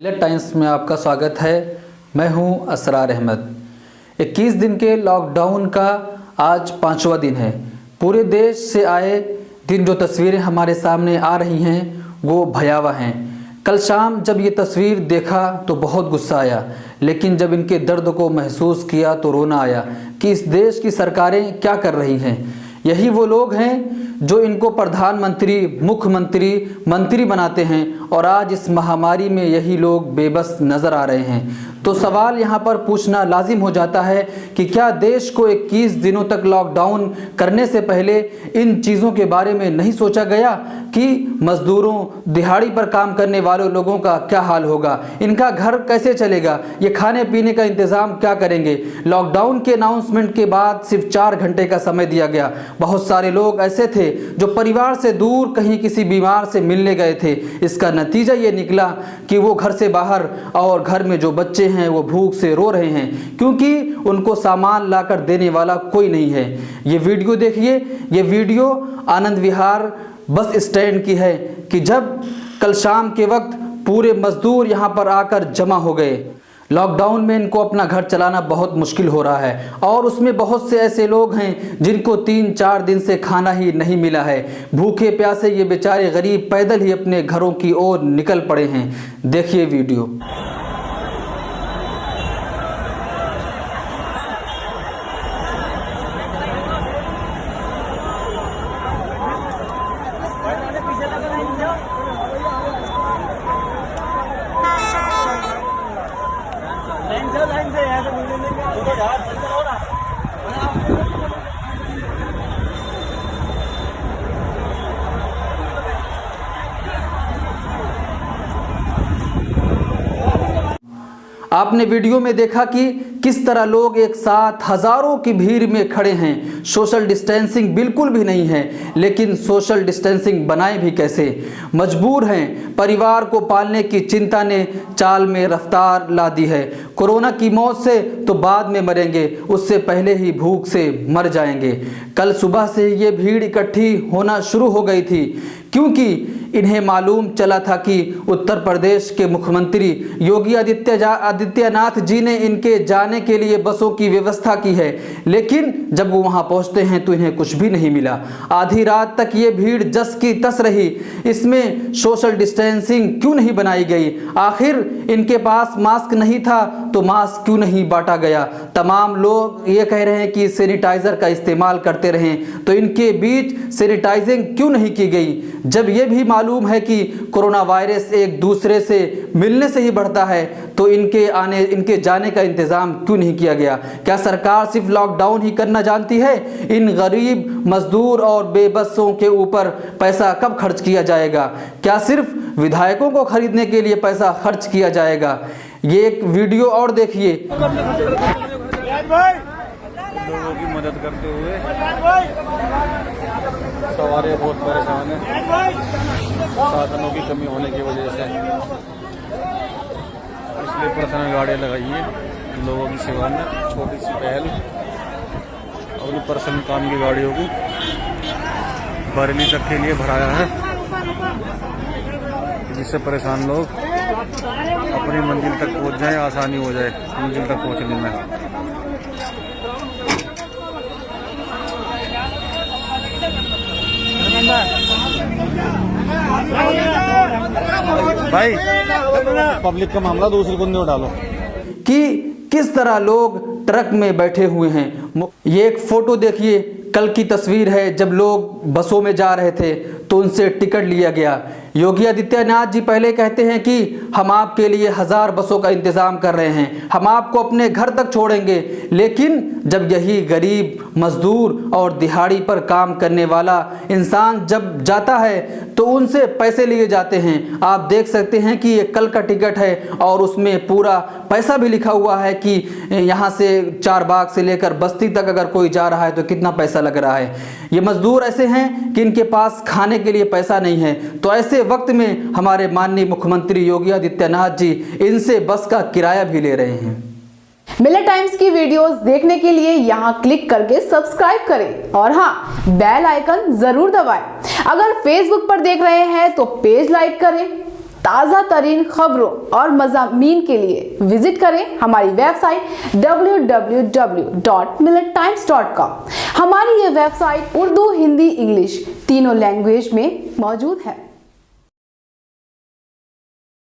Millet times में आपका स्वागत है। मैं हूं असरार अहमद। 21 दिन के लॉकडाउन का आज 5वां दिन है। पूरे देश से आए दिन जो तस्वीरें हमारे सामने आ रही हैं वो भयावह हैं। कल शाम जब ये तस्वीर देखा तो बहुत गुस्सा आया, लेकिन जब इनके दर्द को महसूस किया तो रोना आया कि इस देश की सरकारें क्या कर रही हैं। यही वो लोग हैं जो इनको प्रधानमंत्री, मुख्यमंत्री, मंत्री बनाते हैं और आज इस महामारी में यही लोग बेबस नज़र आ रहे हैं। तो सवाल यहाँ पर पूछना लाजिम हो जाता है कि क्या देश को 21 दिनों तक लॉकडाउन करने से पहले इन चीज़ों के बारे में नहीं सोचा गया कि मज़दूरों, दिहाड़ी पर काम करने वाले लोगों का क्या हाल होगा, इनका घर कैसे चलेगा, ये खाने पीने का इंतज़ाम क्या करेंगे। लॉकडाउन के अनाउंसमेंट के बाद सिर्फ 4 घंटे का समय दिया गया। बहुत सारे लोग ऐसे थे जो परिवार से दूर कहीं किसी बीमार से मिलने गए थे। इसका नतीजा ये निकला कि वो घर से बाहर और घर में जो बच्चे हैं वो भूख से रो रहे हैं क्योंकि उनको सामान लाकर देने वाला कोई नहीं है। ये वीडियो देखिए, ये video Anand Vihar bus stand की है कि जब कल शाम के वक्त पूरे मजदूर यहाँ पर आकर जमा हो गए। लॉकडाउन में इनको अपना घर चलाना बहुत मुश्किल हो रहा है और उसमें बहुत से ऐसे लोग हैं जिनको 3-4 दिन से खाना ही नहीं मिला है। भूखे प्यासे ये बेचारे गरीब पैदल ही अपने घरों की ओर निकल पड़े हैं। देखिए वीडियो। लाइन से यहाँ से मिलने यार चलो ना। आपने वीडियो में देखा कि किस तरह लोग एक साथ हजारों की भीड़ में खड़े हैं। सोशल डिस्टेंसिंग बिल्कुल भी नहीं है, लेकिन सोशल डिस्टेंसिंग बनाए भी कैसे। मजबूर हैं। परिवार को पालने की चिंता ने चाल में रफ्तार ला दी है। कोरोना की मौत से तो बाद में मरेंगे, उससे पहले ही भूख से मर जाएंगे। कल सुबह से ये भीड़ इकट्ठी होना शुरू हो गई थी क्योंकि इन्हें मालूम चला था कि उत्तर प्रदेश के मुख्यमंत्री योगी आदित्यनाथ जी ने इनके जाने के लिए बसों की व्यवस्था की है, लेकिन जब वो वहां पहुंचते हैं तो इन्हें कुछ भी नहीं मिला। आधी रात तक ये भीड़ जस की तस रही। इसमें सोशल डिस्टेंसिंग क्यों नहीं बनाई गई? आखिर इनके पास मास्क नहीं था तो मास्क क्यों नहीं बांटा गया? तमाम लोग ये कह रहे हैं कि सैनिटाइजर का इस्तेमाल करते रहें, तो इनके बीच सैनिटाइजिंग क्यों नहीं की गई? जब ये भी मालूम है कि कोरोना वायरस एक दूसरे से मिलने से ही बढ़ता है तो इनके जाने का इंतजाम क्यों नहीं किया गया? क्या सरकार सिर्फ लॉकडाउन ही करना जानती है? इन गरीब मजदूर और बेबसों के ऊपर पैसा कब खर्च किया जाएगा? क्या सिर्फ विधायकों को खरीदने के लिए पैसा खर्च किया जाएगा? ये एक वीडियो और देखिए। लोगों की मदद करते हुए सवारी बहुत परेशान है साधनों की कमी होने की वजह से, इसलिए पर्सनल गाड़ियाँ लगाई है लोगों की सेवा में। छोटी सी पहल अपनी पर्सनल काम की गाड़ियों को बरेली तक के लिए भराया है, जिससे परेशान लोग अपनी मंजिल तक पहुंच जाए, आसानी हो जाए मंजिल तक पहुंचने में। भाई पब्लिक का मामला दूसरी बंदे में डालो कि किस तरह लोग ट्रक में बैठे हुए हैं। ये एक फोटो देखिए, कल की तस्वीर है जब लोग बसों में जा रहे थे तो उनसे टिकट लिया गया। योगी आदित्यनाथ जी पहले कहते हैं कि हम आपके लिए 1000 बसों का इंतज़ाम कर रहे हैं, हम आपको अपने घर तक छोड़ेंगे, लेकिन जब यही गरीब मजदूर और दिहाड़ी पर काम करने वाला इंसान जब जाता है तो उनसे पैसे लिए जाते हैं। आप देख सकते हैं कि ये कल का टिकट है और उसमें पूरा पैसा भी लिखा हुआ है कि यहाँ से चारबाग से लेकर बस्ती तक अगर कोई जा रहा है तो कितना पैसा लग रहा है। ये मजदूर ऐसे हैं कि इनके पास खाने के लिए पैसा नहीं है, तो ऐसे वक्त में हमारे माननीय मुख्यमंत्री योगी आदित्यनाथ जी इनसे बस का किराया भी ले रहे हैं। मिलेट टाइम्स की वीडियोस देखने के लिए यहाँ क्लिक करके सब्सक्राइब करें और हाँ, बेल आइकन जरूर दबाएं। अगर फेसबुक पर देख रहे हैं तो पेज लाइक करें। ताज़ा तरीन खबरों और मज़ामीन के लिए विजिट करें हमारी वेबसाइट www.millettimes.com। हमारी ये वेबसाइट उर्दू, हिंदी, इंग्लिश तीनों लैंग्वेज में मौजूद है।